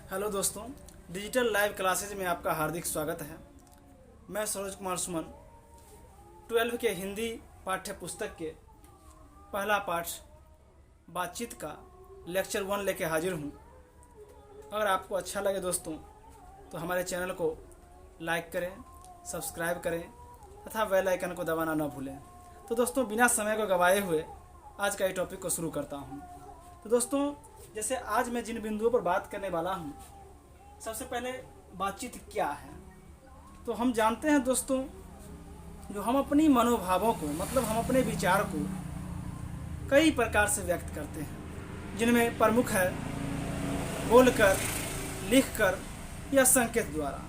Hello दोस्तों, digital live classes में आपका हार्दिक स्वागत है। मैं सरोज कुमार सुमन 12 के हिंदी पाठ्य पुस्तक के पहला पाठ बातचीत का लेक्चर 1 लेके हाजिर हूँ। अगर आपको अच्छा लगे दोस्तों तो हमारे चैनल को लाइक करें, सब्सक्राइब करें तथा बेल आइकन को दबाना न भूलें। तो दोस्तों, बिना समय को गंवाए हुए आज का ये टॉपिक को शुरू करता हूँ। तो दोस्तों, जैसे आज मैं जिन बिंदुओं पर बात करने वाला हूँ, सबसे पहले बातचीत क्या है। तो हम जानते हैं दोस्तों, जो हम अपनी मनोभावों को मतलब हम अपने विचार को कई प्रकार से व्यक्त करते हैं, जिनमें प्रमुख है बोलकर, लिखकर या संकेत द्वारा।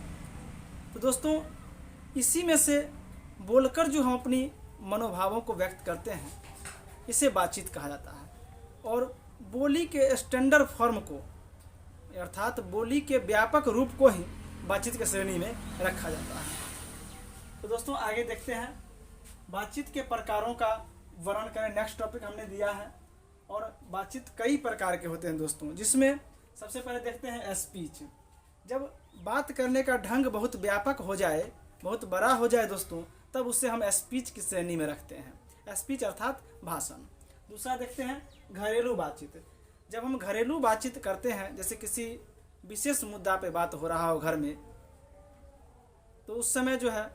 तो दोस्तों, इसी में से बोलकर जो हम अपनी मनोभावों को व्यक्त करते हैं, इसे बातचीत कहा जाता है। और बोली के स्टैंडर्ड फॉर्म को अर्थात बोली के व्यापक रूप को ही बातचीत की श्रेणी में रखा जाता है। तो दोस्तों, आगे देखते हैं बातचीत के प्रकारों का वर्णन करें। नेक्स्ट टॉपिक हमने दिया है और बातचीत कई प्रकार के होते हैं दोस्तों, जिसमें सबसे पहले देखते हैं स्पीच। जब बात करने का ढंग बहुत व्यापक हो जाए, बहुत बड़ा हो जाए दोस्तों, तब उसे हम स्पीच की श्रेणी में रखते हैं। स्पीच अर्थात भाषण। दूसरा देखते हैं घरेलू बातचीत। जब हम घरेलू बातचीत करते हैं, जैसे किसी विशेष मुद्दा पे बात हो रहा हो घर में, तो उस समय जो है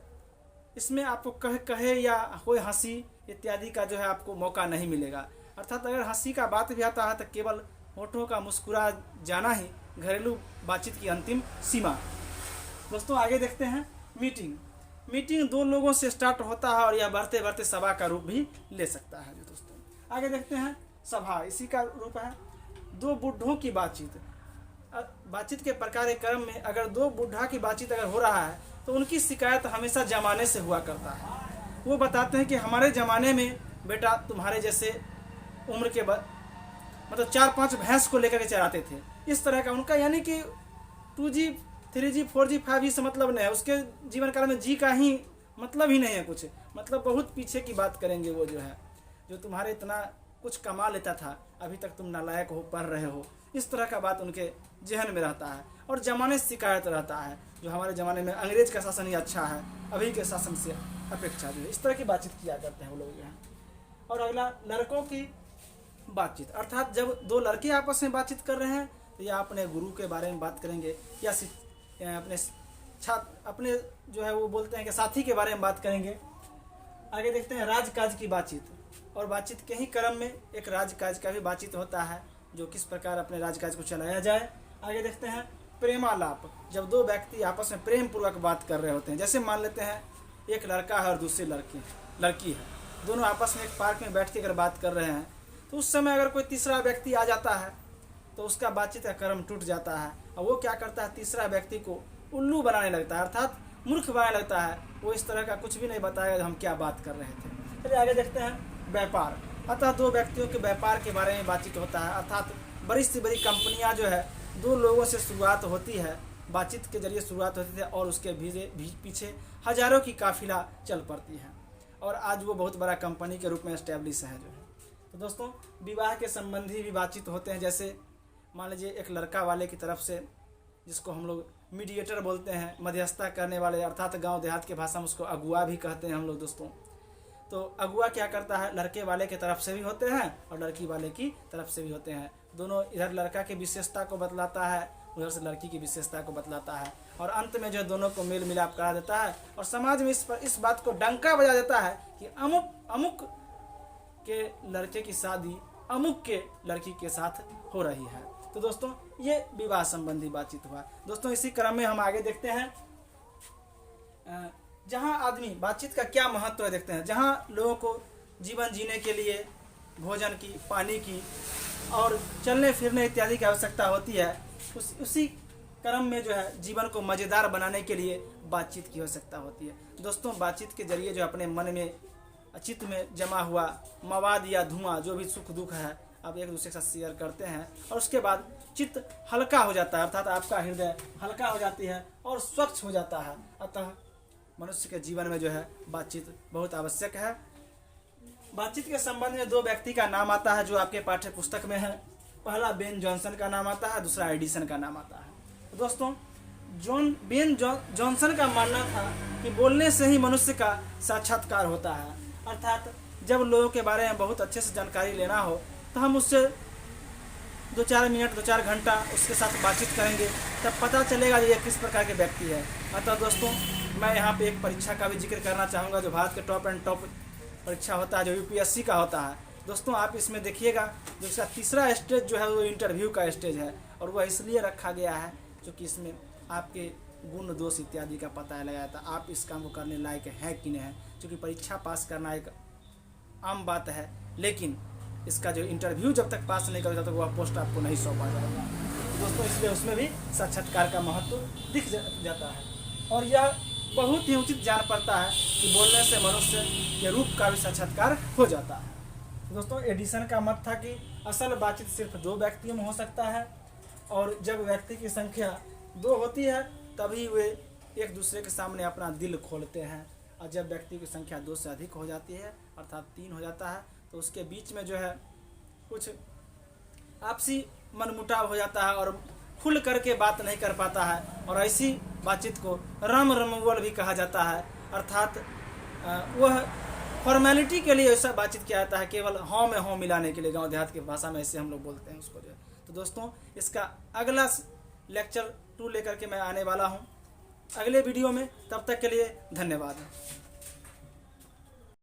इसमें आपको कहे या कोई हंसी इत्यादि का जो है आपको मौका नहीं मिलेगा। अर्थात अगर हंसी का बात भी आता है तो केवल होठों का मुस्कुरा जाना ही घरेलू बातचीत की अंतिम सीमा। दोस्तों, आगे देखते हैं मीटिंग। मीटिंग दो लोगों से स्टार्ट होता है और यह बढ़ते बढ़ते सभा का रूप भी ले सकता है। जो दोस्तों, आगे देखते हैं सभा, इसी का रूप है दो बुढ़ों की बातचीत। बातचीत के प्रकार के क्रम में अगर दो बुढ़ा की बातचीत अगर हो रहा है तो उनकी शिकायत हमेशा जमाने से हुआ करता है। वो बताते हैं कि हमारे ज़माने में बेटा तुम्हारे जैसे उम्र के मतलब 4-5 भैंस को लेकर के चराते थे। इस तरह का उनका, यानी कि 2G 3G 4G 5G से मतलब नहीं है। उसके जीवन काल में जी का ही मतलब ही नहीं है कुछ, मतलब बहुत पीछे की बात करेंगे। वो जो है जो तुम्हारे इतना कुछ कमा लेता था, अभी तक तुम नालायक हो, पढ़ रहे हो, इस तरह का बात उनके जहन में रहता है। और जमाने से शिकायत रहता है, जो हमारे ज़माने में अंग्रेज का शासन ही अच्छा है, अभी के शासन से अपेक्षा जो है, इस तरह की बातचीत किया करते हैं वो लोग जो हैं। और अगला लड़कों की बातचीत, अर्थात जब दो लड़के आपस में बातचीत कर रहे हैं तो या अपने गुरु के बारे में बात करेंगे या अपने छात्र अपने जो है वो बोलते हैं कि साथी के बारे में बात करेंगे। आगे देखते हैं राजकाज की बातचीत। और बातचीत के ही क्रम में एक राजकाज का भी बातचीत होता है, जो किस प्रकार अपने राजकाज को चलाया जाए। आगे देखते हैं प्रेमालाप। जब दो व्यक्ति आपस में प्रेम पूर्वक बात कर रहे होते हैं, जैसे मान लेते हैं एक लड़का है और दूसरी लड़की है, दोनों आपस में एक पार्क में बैठ के अगर बात कर रहे हैं, तो उस समय अगर कोई तीसरा व्यक्ति आ जाता है तो उसका बातचीत का क्रम टूट जाता है। और वो क्या करता है, तीसरा व्यक्ति को उल्लू बनाने लगता है, अर्थात मूर्ख बनाने लगता है। वो इस तरह का कुछ भी नहीं बताएगा हम क्या बात कर रहे थे। चलिए आगे देखते हैं व्यापार। अतः दो व्यक्तियों के व्यापार के बारे में बातचीत होता है, अर्थात बड़ी से बड़ी कंपनियां जो है दो लोगों से शुरुआत होती है, बातचीत के जरिए शुरुआत होती है और उसके पीछे हजारों की काफिला चल पड़ती है और आज वो बहुत बड़ा कंपनी के रूप में एस्टेब्लिश है जो है। तो दोस्तों, विवाह के संबंधी भी बातचीत होते हैं। जैसे मान लीजिए एक लड़का वाले की तरफ से, जिसको हम लोग मीडिएटर बोलते हैं, मध्यस्थता करने वाले, अर्थात गांव देहात के भाषा में उसको अगुआ भी कहते हैं हम लोग दोस्तों। तो अगुआ क्या करता है, लड़के वाले की तरफ से भी होते हैं और लड़की वाले की तरफ से भी होते हैं। दोनों, इधर लड़का की विशेषता को बतलाता है, उधर से लड़की की विशेषता को बतलाता है, और अंत में जो दोनों को मेल मिलाप करा देता है और समाज में इस बात को डंका बजा देता है कि अमुक के लड़के की शादी अमुक के लड़की के साथ हो रही है। तो दोस्तों, ये विवाह संबंधी बातचीत हुआ। दोस्तों, इसी क्रम में हम आगे देखते हैं जहां आदमी, बातचीत का क्या महत्व है देखते हैं। जहां लोगों को जीवन जीने के लिए भोजन की, पानी की और चलने फिरने इत्यादि की आवश्यकता होती है, उसी क्रम में जो है जीवन को मज़ेदार बनाने के लिए बातचीत की आवश्यकता होती है। दोस्तों, बातचीत के जरिए जो अपने मन में, चित्त में जमा हुआ मवाद या धुआं, जो भी सुख दुख है, आप एक दूसरे के साथ शेयर करते हैं और उसके बाद चित्त हल्का हो जाता है, अर्थात आपका हृदय हल्का हो जाती है और स्वच्छ हो जाता है। अतः मनुष्य के जीवन में जो है बातचीत बहुत आवश्यक है। बातचीत के संबंध में दो व्यक्ति का नाम आता है जो आपके पाठ्य पुस्तक में है। पहला बेन जॉनसन का नाम आता है, दूसरा एडिसन का नाम आता है। दोस्तों, बेन जॉनसन का मानना था कि बोलने से ही मनुष्य का साक्षात्कार होता है, अर्थात जब लोगों के बारे में बहुत अच्छे से जानकारी लेना हो तो हम उससे 2-4 मिनट 2-4 घंटा उसके साथ बातचीत करेंगे, तब पता चलेगा ये किस प्रकार के व्यक्ति है। अतः दोस्तों, मैं यहाँ पे एक परीक्षा का भी जिक्र करना चाहूँगा जो भारत के टॉप एंड टॉप परीक्षा होता है, जो यूपीएससी का होता है। दोस्तों, आप इसमें देखिएगा जो इसका तीसरा स्टेज जो है वो इंटरव्यू का स्टेज है, और वह इसलिए रखा गया है क्योंकि इसमें आपके गुण दोष इत्यादि का पता लगाया था, आप इस काम को करने लायक हैं कि नहीं है। क्योंकि परीक्षा पास करना एक आम बात है, लेकिन इसका जो इंटरव्यू जब तक पास नहीं करोगे तब तक वह पोस्ट आपको नहीं सौंपा जाएगा। दोस्तों, इसलिए उसमें भी साक्षात्कार का महत्व दिख जाता है, और यह बहुत ही उचित जान पड़ता है कि बोलने से मनुष्य के रूप का भी साक्षात्कार हो जाता है। दोस्तों, एडिसन का मत था कि असल बातचीत सिर्फ 2 व्यक्तियों में हो सकता है, और जब व्यक्ति की संख्या 2 होती है तभी वे एक दूसरे के सामने अपना दिल खोलते हैं, और जब व्यक्ति की संख्या 2 से अधिक हो जाती है अर्थात 3 हो जाता है तो उसके बीच में जो है कुछ आपसी मनमुटाव हो जाता है और खुल करके बात नहीं कर पाता है, और ऐसी बातचीत को रमवल भी कहा जाता है, अर्थात वह फॉर्मेलिटी के लिए ऐसा बातचीत किया जाता है, केवल हाँ में हाँ मिलाने के लिए, गांव देहात की भाषा में ऐसे हम लोग बोलते हैं उसको जो है। तो दोस्तों, इसका अगला लेक्चर 2 लेकर के मैं आने वाला हूं अगले वीडियो में। तब तक के लिए धन्यवाद।